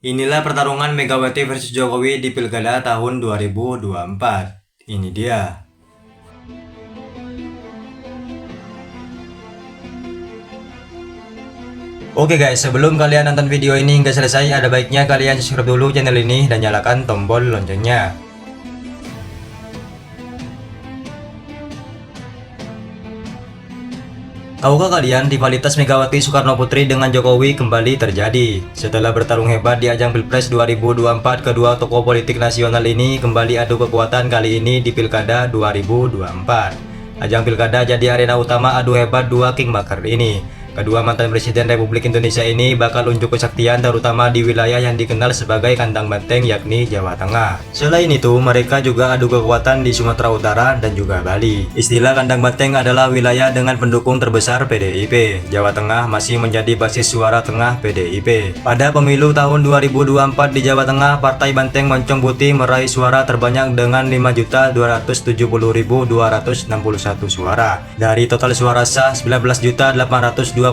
Inilah pertarungan Megawati versus Jokowi di Pilkada tahun 2024. Ini dia. Oke guys, sebelum kalian nonton video ini hingga selesai, ada baiknya kalian subscribe dulu channel ini dan nyalakan tombol loncengnya. Tahukah kalian, rivalitas Megawati Soekarno Putri dengan Jokowi kembali terjadi? Setelah bertarung hebat di ajang Pilpres 2024, kedua tokoh politik nasional ini kembali adu kekuatan, kali ini di Pilkada 2024. Ajang Pilkada jadi arena utama adu hebat dua kingmaker ini. Kedua mantan Presiden Republik Indonesia ini bakal unjuk kesaktian terutama di wilayah yang dikenal sebagai kandang banteng yakni Jawa Tengah. Selain itu, mereka juga adu kekuatan di Sumatera Utara dan juga Bali. Istilah kandang banteng adalah wilayah dengan pendukung terbesar PDIP. Jawa Tengah masih menjadi basis suara tengah PDIP. Pada pemilu tahun 2024 di Jawa Tengah, Partai Banteng Moncong Putih meraih suara terbanyak dengan 5.270.261 suara. Dari total suara sah 19.823.032.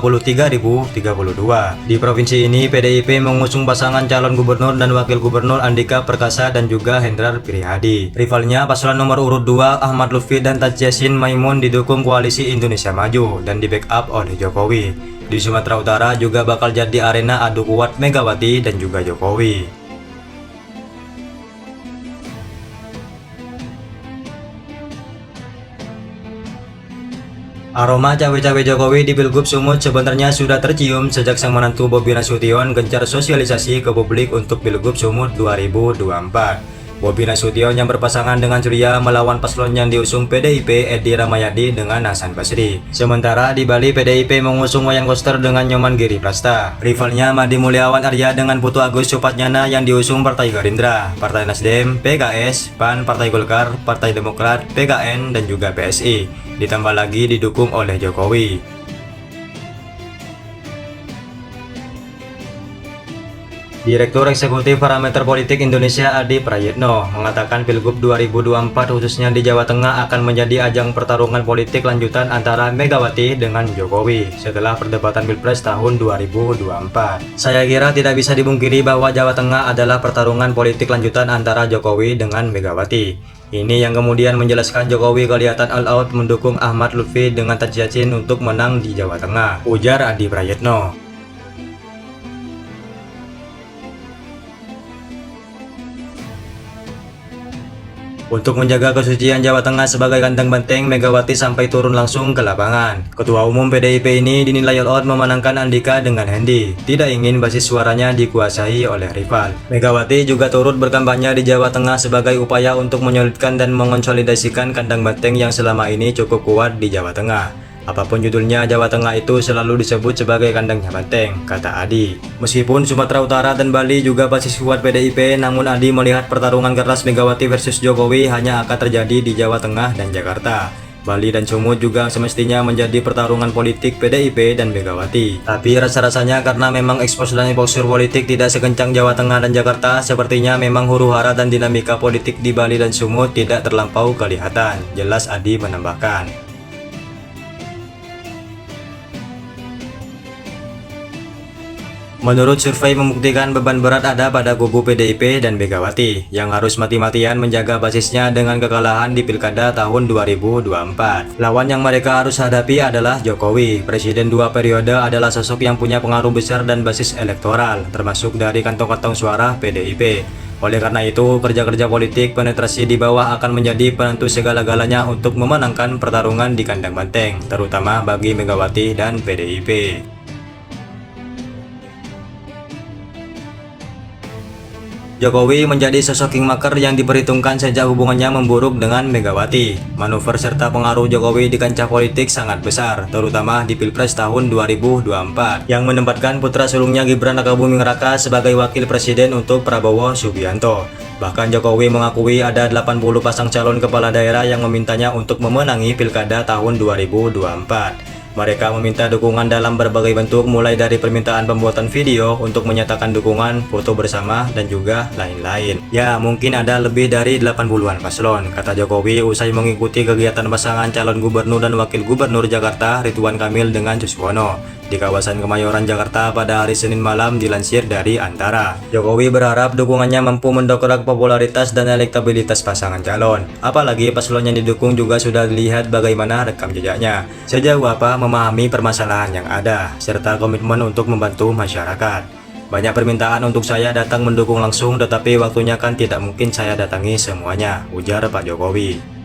Di provinsi ini, PDIP mengusung pasangan calon gubernur dan wakil gubernur Andika Perkasa dan juga Hendrar Prihadi. Rivalnya paslon nomor urut 2 Ahmad Lutfi dan Taj Yassin Maimun didukung Koalisi Indonesia Maju dan di backup oleh Jokowi. Di Sumatera Utara juga bakal jadi arena adu kuat Megawati dan juga Jokowi. Aroma cawe-cawe Jokowi di Pilgub Sumut sebenarnya sudah tercium sejak sang menantu Bobi Nasution gencar sosialisasi ke publik untuk Pilgub Sumut 2024. Bobi Nasution yang berpasangan dengan Surya melawan paslon yang diusung PDIP Edi Ramayadi dengan Hasan Basri. Sementara di Bali, PDIP mengusung Wayan Koster dengan Nyoman Giriprasta. Rivalnya Madi Mulyawan Arya dengan Putu Agus Supatnyana yang diusung Partai Gerindra, Partai Nasdem, PKS, PAN, Partai Golkar, Partai Demokrat, PKN, dan juga PSI. Ditambah lagi didukung oleh Jokowi. Direktur Eksekutif Parameter Politik Indonesia Adi Prayitno mengatakan Pilgub 2024 khususnya di Jawa Tengah akan menjadi ajang pertarungan politik lanjutan antara Megawati dengan Jokowi setelah perdebatan Pilpres tahun 2024. Saya kira tidak bisa dipungkiri bahwa Jawa Tengah adalah pertarungan politik lanjutan antara Jokowi dengan Megawati. Ini yang kemudian menjelaskan Jokowi kelihatan all out mendukung Ahmad Lutfi dengan Taj Yassin untuk menang di Jawa Tengah, ujar Adi Prayitno. Untuk menjaga kesucian Jawa Tengah sebagai kandang banteng, Megawati sampai turun langsung ke lapangan. Ketua Umum PDIP ini dinilai all out memenangkan Andika dengan Hendi, tidak ingin basis suaranya dikuasai oleh rival. Megawati juga turut berkampanye di Jawa Tengah sebagai upaya untuk menyulitkan dan mengonsolidasikan kandang banteng yang selama ini cukup kuat di Jawa Tengah. Apapun judulnya, Jawa Tengah itu selalu disebut sebagai kandangnya banteng, kata Adi. Meskipun Sumatera Utara dan Bali juga basis kuat PDIP, namun Adi melihat pertarungan keras Megawati versus Jokowi hanya akan terjadi di Jawa Tengah dan Jakarta. Bali dan Sumut juga semestinya menjadi pertarungan politik PDIP dan Megawati. Tapi rasa-rasanya karena memang ekspos dan exposure politik tidak sekencang Jawa Tengah dan Jakarta, sepertinya memang huru-hara dan dinamika politik di Bali dan Sumut tidak terlampau kelihatan, jelas Adi menambahkan. Menurut survei membuktikan beban berat ada pada kubu PDIP dan Megawati yang harus mati-matian menjaga basisnya dengan kekalahan di Pilkada tahun 2024. Lawan yang mereka harus hadapi adalah Jokowi. Presiden 2 periode adalah sosok yang punya pengaruh besar dan basis elektoral, termasuk dari kantong-kantong suara PDIP. Oleh karena itu, kerja-kerja politik penetrasi di bawah akan menjadi penentu segala-galanya untuk memenangkan pertarungan di kandang banteng, terutama bagi Megawati dan PDIP. Jokowi menjadi sosok kingmaker yang diperhitungkan sejak hubungannya memburuk dengan Megawati. Manuver serta pengaruh Jokowi di kancah politik sangat besar, terutama di Pilpres tahun 2024, yang menempatkan putra sulungnya Gibran Rakabuming Raka sebagai wakil presiden untuk Prabowo Subianto. Bahkan Jokowi mengakui ada 80 pasang calon kepala daerah yang memintanya untuk memenangi Pilkada tahun 2024. Mereka meminta dukungan dalam berbagai bentuk, mulai dari permintaan pembuatan video untuk menyatakan dukungan, foto bersama, dan juga lain-lain. Ya, mungkin ada lebih dari 80-an paslon, kata Jokowi usai mengikuti kegiatan pasangan calon gubernur dan wakil gubernur Jakarta Ridwan Kamil dengan Suswono. di kawasan Kemayoran, Jakarta pada hari Senin malam, dilansir dari Antara. Jokowi berharap dukungannya mampu mendongkrak popularitas dan elektabilitas pasangan calon. Apalagi paslon yang didukung juga sudah dilihat bagaimana rekam jejaknya, sejauh apa memahami permasalahan yang ada, serta komitmen untuk membantu masyarakat. Banyak permintaan untuk saya datang mendukung langsung, tetapi waktunya kan tidak mungkin saya datangi semuanya, ujar Pak Jokowi.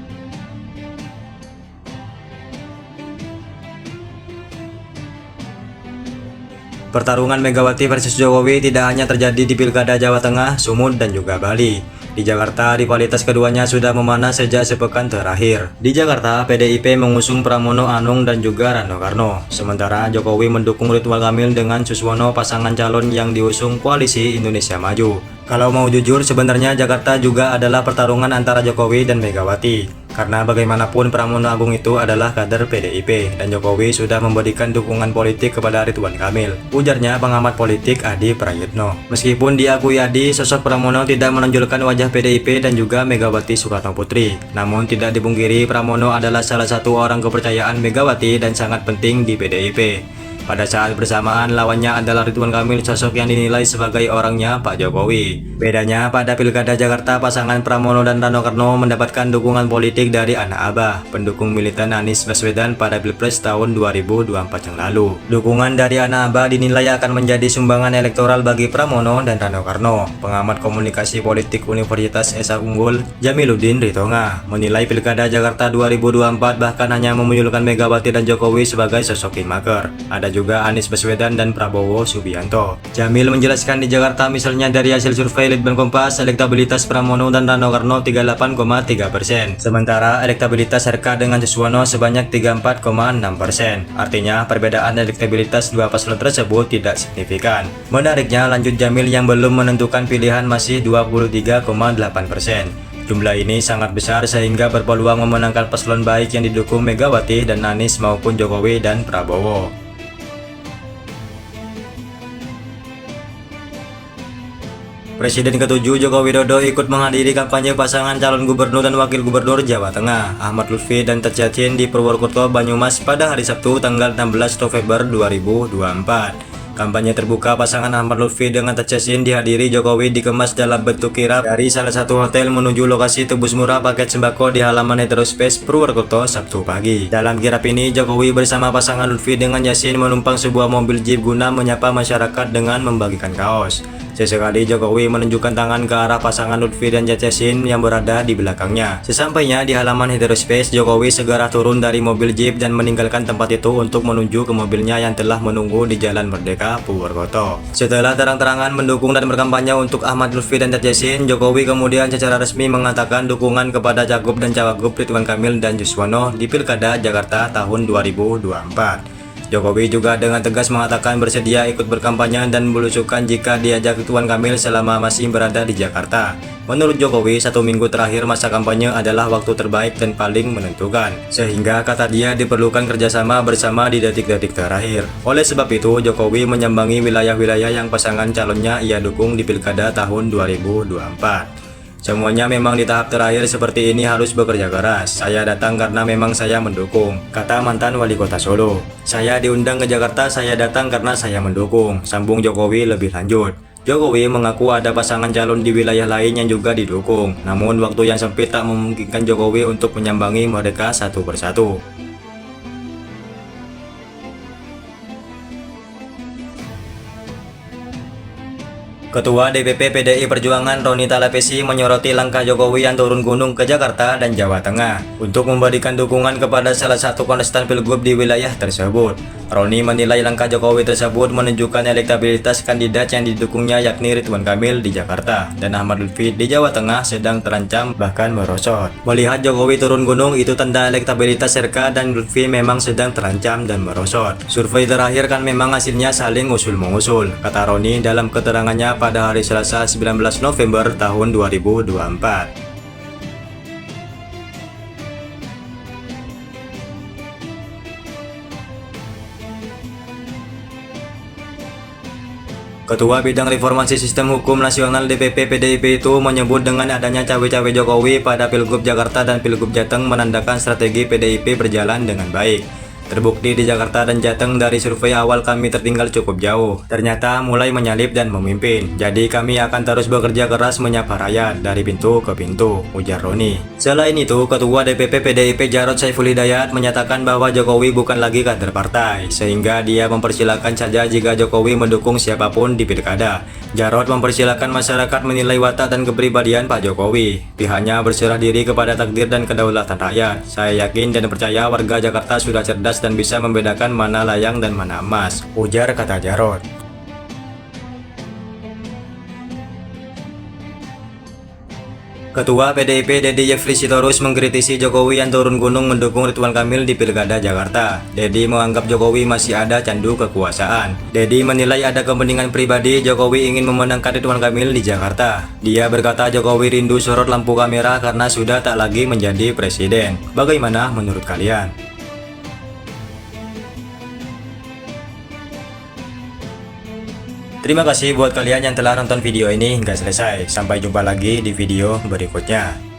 Pertarungan Megawati versus Jokowi tidak hanya terjadi di Pilkada Jawa Tengah, Sumut, dan juga Bali. Di Jakarta, rivalitas keduanya sudah memanas sejak sepekan terakhir. Di Jakarta, PDIP mengusung Pramono Anung dan juga Rano Karno. Sementara Jokowi mendukung Ridwan Kamil dengan Suswono, pasangan calon yang diusung Koalisi Indonesia Maju. Kalau mau jujur, sebenarnya Jakarta juga adalah pertarungan antara Jokowi dan Megawati. Karena bagaimanapun Pramono Anung itu adalah kader PDIP dan Jokowi sudah memberikan dukungan politik kepada Ridwan Kamil, ujarnya pengamat politik Adi Prayitno. Meskipun diakui Adi, sosok Pramono tidak menonjolkan wajah PDIP dan juga Megawati Soekarnoputri. Namun tidak dipungkiri Pramono adalah salah satu orang kepercayaan Megawati dan sangat penting di PDIP. Pada saat bersamaan, lawannya adalah Ridwan Kamil, sosok yang dinilai sebagai orangnya Pak Jokowi. Bedanya, pada Pilkada Jakarta, pasangan Pramono dan Rano Karno mendapatkan dukungan politik dari anak abah, pendukung militan Anies Baswedan pada Pilpres tahun 2024 yang lalu. Dukungan dari anak abah dinilai akan menjadi sumbangan elektoral bagi Pramono dan Rano Karno. Pengamat komunikasi politik Universitas Esa Unggul, Jamiluddin Ritonga, menilai Pilkada Jakarta 2024 bahkan hanya memunculkan Megawati dan Jokowi sebagai sosok kingmaker. Ada juga Anies Baswedan dan Prabowo Subianto. Jamil menjelaskan di Jakarta misalnya dari hasil survei Litbang Kompas, elektabilitas Pramono dan Rano Karno 38,3%. Sementara elektabilitas RK dengan Suswono sebanyak 34,6%. Artinya perbedaan elektabilitas dua paslon tersebut tidak signifikan. Menariknya, lanjut Jamil, yang belum menentukan pilihan masih 23,8%. Jumlah ini sangat besar sehingga berpeluang memenangkan paslon baik yang didukung Megawati dan Anies maupun Jokowi dan Prabowo. Presiden ke-7 Joko Widodo ikut menghadiri kampanye pasangan calon gubernur dan wakil gubernur Jawa Tengah, Ahmad Lutfi dan Ted Yassin, di Purwokerto, Banyumas pada hari Sabtu tanggal 16 November 2024. Kampanye terbuka pasangan Ahmad Lutfi dengan Ted Yassin dihadiri Jokowi dikemas dalam bentuk kirap dari salah satu hotel menuju lokasi tebus murah paket sembako di halaman Heterospace Purwokerto Sabtu pagi. Dalam kirap ini, Jokowi bersama pasangan Lutfi dengan Yassin menumpang sebuah mobil jeep guna menyapa masyarakat dengan membagikan kaos. Sesekali Jokowi menunjukkan tangan ke arah pasangan Lutfi dan Ted Yassin yang berada di belakangnya. Sesampainya di halaman Heterospace, Jokowi segera turun dari mobil jeep dan meninggalkan tempat itu untuk menuju ke mobilnya yang telah menunggu di Jalan Merdeka, Purwokerto. Setelah terang-terangan mendukung dan berkampanye untuk Ahmad Lutfi dan Ted Yassin, Jokowi kemudian secara resmi mengatakan dukungan kepada Cagup dan Cawagup Ridwan Kamil dan Suswono di Pilkada Jakarta tahun 2024. Jokowi juga dengan tegas mengatakan bersedia ikut berkampanye dan belusukan jika diajak Ridwan Kamil selama masih berada di Jakarta. Menurut Jokowi, 1 minggu terakhir masa kampanye adalah waktu terbaik dan paling menentukan, sehingga kata dia diperlukan kerjasama bersama di detik-detik terakhir. Oleh sebab itu, Jokowi menyambangi wilayah-wilayah yang pasangan calonnya ia dukung di Pilkada tahun 2024. Semuanya memang di tahap terakhir seperti ini harus bekerja keras. Saya datang karena memang saya mendukung, kata mantan wali kota Solo. Saya diundang ke Jakarta, saya datang karena saya mendukung, sambung Jokowi lebih lanjut. Jokowi mengaku ada pasangan calon di wilayah lain yang juga didukung. Namun waktu yang sempit tak memungkinkan Jokowi untuk menyambangi mereka satu persatu. Ketua DPP PDI Perjuangan Roni Talapesi menyoroti langkah Jokowi yang turun gunung ke Jakarta dan Jawa Tengah untuk memberikan dukungan kepada salah satu kontestan pilgub di wilayah tersebut. Roni menilai langkah Jokowi tersebut menunjukkan elektabilitas kandidat yang didukungnya yakni Ridwan Kamil di Jakarta dan Ahmad Lutfi di Jawa Tengah sedang terancam bahkan merosot. Melihat Jokowi turun gunung itu tanda elektabilitas RK dan Lutfi memang sedang terancam dan merosot. Survei terakhir kan memang hasilnya saling usul-mengusul, kata Roni dalam keterangannya pada hari Selasa 19 November tahun 2024. Ketua Bidang Reformasi Sistem Hukum Nasional DPP PDIP itu menyebut dengan adanya cawe-cawe Jokowi pada Pilgub Jakarta dan Pilgub Jateng menandakan strategi PDIP berjalan dengan baik. Terbukti di Jakarta dan Jateng dari survei awal kami tertinggal cukup jauh. Ternyata mulai menyalip dan memimpin. Jadi kami akan terus bekerja keras menyapa rakyat dari pintu ke pintu, ujar Roni. Selain itu, Ketua DPP PDIP Jarod Saiful Hidayat menyatakan bahwa Jokowi bukan lagi kader partai, sehingga dia mempersilahkan saja jika Jokowi mendukung siapapun di pilkada. Jarod mempersilahkan masyarakat menilai watak dan kepribadian Pak Jokowi. Pihaknya berserah diri kepada takdir dan kedaulatan rakyat. Saya yakin dan percaya warga Jakarta sudah cerdas dan bisa membedakan mana layang dan mana emas, ujar kata Jarod. Ketua PDIP Dedi Yefri Sitorus mengkritisi Jokowi yang turun gunung mendukung Ridwan Kamil di Pilkada Jakarta. Dedi menganggap Jokowi masih ada candu kekuasaan. Dedi menilai ada kepentingan pribadi Jokowi ingin memenangkan Ridwan Kamil di Jakarta. Dia berkata Jokowi rindu sorot lampu kamera karena sudah tak lagi menjadi presiden. Bagaimana menurut kalian? Terima kasih buat kalian yang telah nonton video ini hingga selesai. Sampai jumpa lagi di video berikutnya.